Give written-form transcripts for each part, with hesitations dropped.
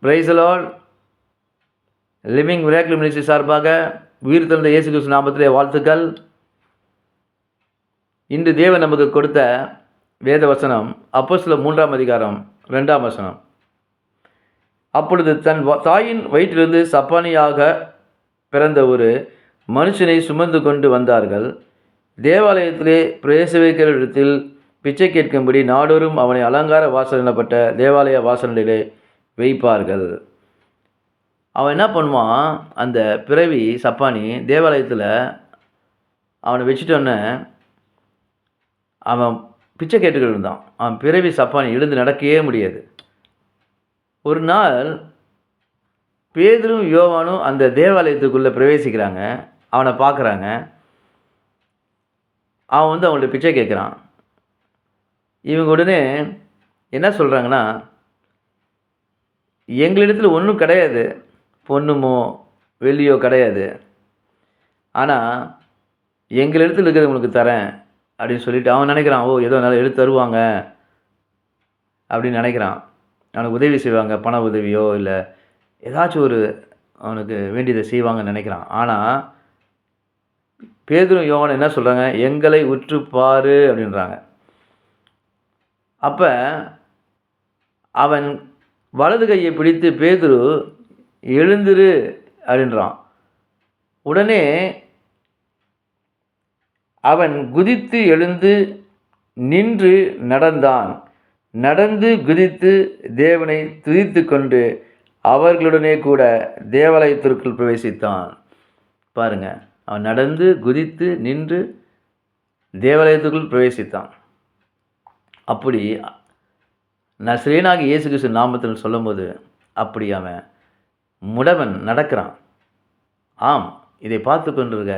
Praise the Lord. Living miracle ministry சார்பாக உயிர் தெழுந்த இயேசு கிறிஸ்து நாமத்திலே வாழ்த்துக்கள். இன்று தேவன் நமக்கு கொடுத்த வேத வசனம் அப்போஸ்தலர் 3ஆம் அதிகாரம் 2ஆம் வசனம். அப்பொழுது தன் தாயின் வயிற்றிலிருந்து சப்பானியாக பிறந்த ஒரு மனுஷனை சுமந்து கொண்டு வந்தார்கள். தேவாலயத்திலே பிரவேசிக்கிற இடத்தில் பிச்சை கேட்கும்படி நாடோறும் அவனை அலங்கார வாசல் எனப்பட்ட தேவாலய வாசலிலே வைப்பார்கள். அவன் என்ன பண்ணுவான், அந்த பிறவி சப்பானி தேவாலயத்தில் அவனை வச்சுட்டோன்னே அவன் பிச்சை கேட்டுக்கிட்டு இருந்தான். அவன் பிறவி சப்பானி எழுந்து நடக்கவே முடியாது. ஒரு நாள் பேதுரும் யோவானும் அந்த தேவாலயத்துக்குள்ளே பிரவேசிக்கிறாங்க. அவனை பார்க்குறாங்க. அவன் அவங்கள்ட்ட பிச்சை கேட்குறான். இவங்க உடனே என்ன சொல்கிறாங்கன்னா, எங்களிடத்தில் ஒன்றும் கிடையாது, பொண்ணுமோ வெள்ளியோ கிடையாது, ஆனால் எங்களிடத்தில் இருக்கிறது உங்களுக்கு தரேன் அப்படின்னு சொல்லிட்டு அவன் நினைக்கிறான், ஏதோ நல்லா எடுத்து தருவாங்க அப்படின்னு நினைக்கிறான். அவனுக்கு உதவி செய்வாங்க, பண உதவியோ இல்லை ஏதாச்சும் ஒரு அவனுக்கு வேண்டியதை செய்வாங்கன்னு நினைக்கிறான். ஆனால் பேதுரும் யோவானும் என்ன சொல்கிறாங்க, எங்களை உற்று பாரு அப்படின்றாங்க. அப்போ அவன் வலது கையை பிடித்து பேதுரு எழுந்திரு அப்படின்றான். உடனே அவன் குதித்து எழுந்து நின்று நடந்தான். நடந்து குதித்து தேவனை துதித்து கொண்டு அவர்களுடனே கூட தேவாலயத்திற்குள் பிரவேசித்தான். பாருங்க, அவன் நடந்து குதித்து நின்று தேவாலயத்துக்குள் பிரவேசித்தான். அப்படி நசரேயனாகிய இயேசு கிறிஸ்து நாமத்தில் சொல்லும்போது அப்படி அவன் முடவன் நடக்கிறான். ஆம், இதை பார்த்து கொண்டிருக்க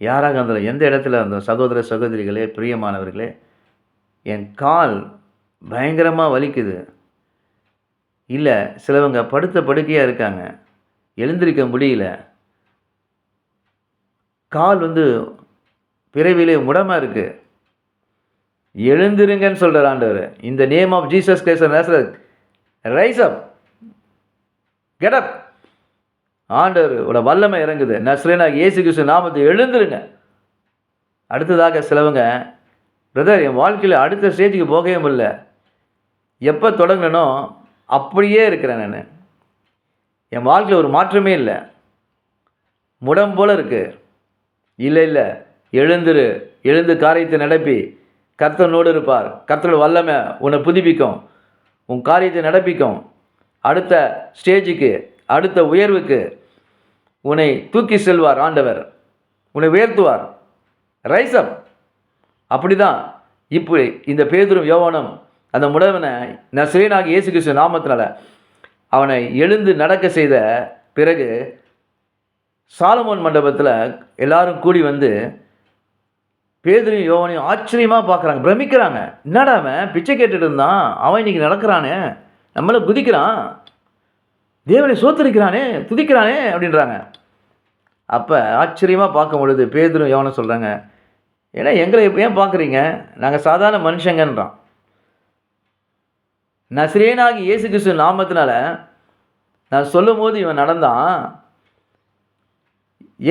யாராக இருந்தாலும், எந்த இடத்துல இருந்தோம், சகோதர சகோதரிகளே, பிரியமானவர்களே, என் கால் பயங்கரமாக வலிக்குது, இல்லை சிலவங்க படுத்த படுக்கையாக இருக்காங்க, எழுந்திருக்க முடியல, கால் பிறவிலே முடமாக இருக்குது, எழுந்திருங்கன்னு சொல்கிறார் ஆண்டவர். இந்த name of Jesus Christ of Nazareth, rise up, get up. ஆண்டவரோட வல்லமை இறங்குது. நசரேயனாகிய இயேசு கிறிஸ்து நாமத்தை எழுந்திருங்க. அடுத்ததாக சிலவங்க, பிரதர் என் வாழ்க்கையில் அடுத்த ஸ்டேஜுக்கு போகவே முடியல, எப்போ தொடங்கினோ அப்படியே இருக்கிறேன், நான் என் வாழ்க்கையில் ஒரு மாற்றமே இல்லை, முடம் போல் இருக்குது. இல்லை, எழுந்துரு, எழுந்து காரியத்தை நடப்பி, கர்த்தனோடு இருப்பார், கர்த்தரோட வல்லமை உன்னை புதுப்பிக்கும், உன் காரியத்தை நடப்பிக்கும், அடுத்த ஸ்டேஜுக்கு, அடுத்த உயர்வுக்கு உன்னை தூக்கி செல்வார் ஆண்டவர், உன்னை உயர்த்துவார். ரைஸ் அப். அப்படி தான் இப்படி இந்த பேதுரும் யோவானும் அந்த முடவனை நசரேயனாகிய இயேசு கிறிஸ்து நாமத்தினால அவனை எழுந்து நடக்க செய்த பிறகு சாலமோன் மண்டபத்தில் எல்லாரும் கூடி பேதுரும் யோவானையும் ஆச்சரியமாக பார்க்குறாங்க, பிரமிக்கிறாங்க. என்னடா அவன் பிச்சை கேட்டுட்டு இருந்தான், அவன் இன்னைக்கு நடக்கிறானே, நம்மளை குதிக்கிறான், தேவனை சோத்தரிக்கிறானே, துதிக்கிறானே அப்படின்றாங்க. அப்போ ஆச்சரியமாக பார்க்கும் பொழுது பேதுரும் யோவானும் சொல்கிறாங்க, ஏன்னா எங்களை ஏன் பார்க்குறீங்க, நாங்கள் சாதாரண மனுஷங்கன்றான். நசரேயனாகிய இயேசு கிறிஸ்து நாமத்தினால நான் சொல்லும் போது இவன் நடந்தான்.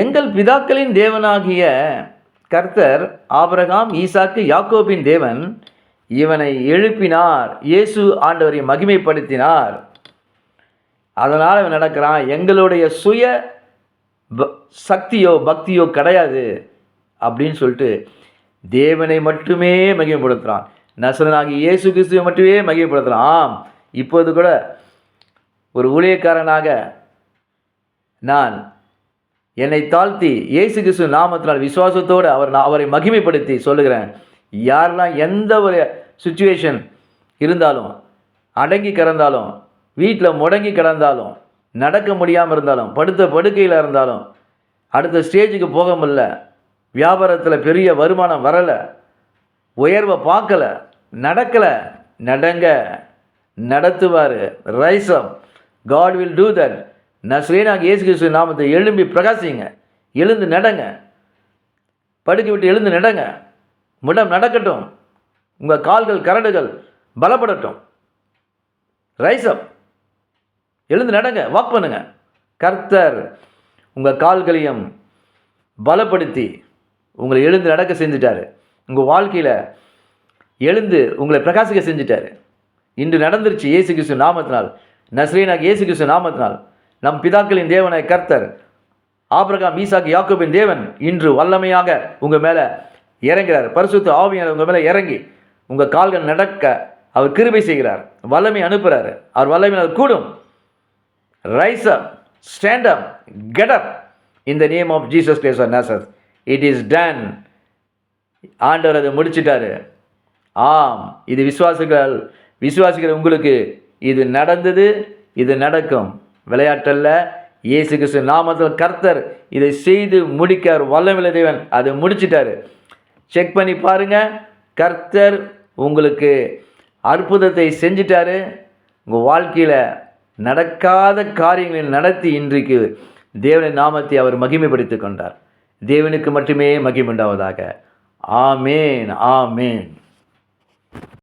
எங்கள் பிதாக்களின் தேவனாகிய கர்த்தர் ஆபிரகாம், ஈசாக்கு, யாக்கோபின் தேவன் இவனை எழுப்பினார், இயேசு ஆண்டவரை மகிமைப்படுத்தினார், அதனால் இவன் நடக்கிறான். எங்களுடைய சுய சக்தியோ பக்தியோ கிடையாது அப்படின்னு சொல்லிட்டு தேவனை மட்டுமே மகிமைப்படுத்துகிறான். நசரேயனாகிய இயேசு கிறிஸ்துவை மட்டுமே மகிமைப்படுத்துகிறான். ஆம், இப்போது கூட ஒரு ஊழியக்காரனாக நான் என்னை தாழ்த்தி இயேசு கிறிஸ்து நாமத்தினால் விசுவாசத்தோடு அவரை மகிமைப்படுத்தி சொல்லுகிறேன். யாரெல்லாம் எந்த ஒரு சுச்சுவேஷன் இருந்தாலும், அடங்கி கிடந்தாலும், வீட்டில் முடங்கி கிடந்தாலும், நடக்க முடியாமல் இருந்தாலும், படுத்த படுக்கையில் இருந்தாலும், அடுத்த ஸ்டேஜுக்கு போக முடியல, வியாபாரத்தில் பெரிய வருமானம் வரலை, உயர்வை பார்க்கலை, நடக்கலை, நடங்க, நடத்துவார். Rise up, God will do that. நசரேயனாகிய இயேசு கிறிஸ்து நாமத்தை எழும்பி பிரகாசிங்க, எழுந்து நடங்க, படுக்கை விட்டு எழுந்து நடங்க, முடம் நடக்கட்டும், உங்கள் கால்கள் கரடுகள் பலப்படட்டும். ரைஸ் அப். எழுந்து நடங்க, வாக் பண்ணுங்க. கர்த்தர் உங்கள் கால்களையும் பலப்படுத்தி உங்களை எழுந்து நடக்க செஞ்சுட்டாரு. உங்கள் வாழ்க்கையில் எழுந்து உங்களை பிரகாசிக்க செஞ்சுட்டாரு. இன்று நடந்துருச்சு இயேசு கிறிஸ்து நாமத்தினால், நஸ்ரேனாக இயேசு கிறிஸ்து நாமத்தினால். நம் பிதாக்களின் தேவனாய் கர்த்தர், ஆபிரகாம், ஈசாக்கு, யாக்கோபின் தேவன் இன்று வல்லமையாக உங்கள் மேலே இறங்குகிறார். பரிசுத்த ஆவியானவர் உங்கள் மேலே இறங்கி உங்கள் கால்கள் நடக்க அவர் கிருபை செய்கிறார், வல்லமை அனுப்புகிறார். அவர் வல்லமையினால் கூடும். Rise up, stand up, get up in the name of Jesus Christ of Nazareth. It is done. ஆண்டவர் அதை முடிச்சிட்டாரு. ஆம், இது விசுவாசிக்கிற உங்களுக்கு இது நடந்தது, இது நடக்கும். விளையாட்டல்ல, இயேசு கிறிஸ்து நாமத்தில் கர்த்தர் இதை செய்து முடிக்கார். வல்லமையுள்ள தேவன் அதை முடிச்சிட்டாரு. செக் பண்ணி பாருங்க. கர்த்தர் உங்களுக்கு அற்புதத்தை செஞ்சிட்டாரு. உங்கள் வாழ்க்கையில் நடக்காத காரியங்களை நடத்தி இன்றைக்கு தேவனின் நாமத்தை அவர் மகிமைப்படுத்திக் கொண்டார். தேவனுக்கு மட்டுமே மகிமை உண்டாவதாக. ஆமேன், ஆமேன்.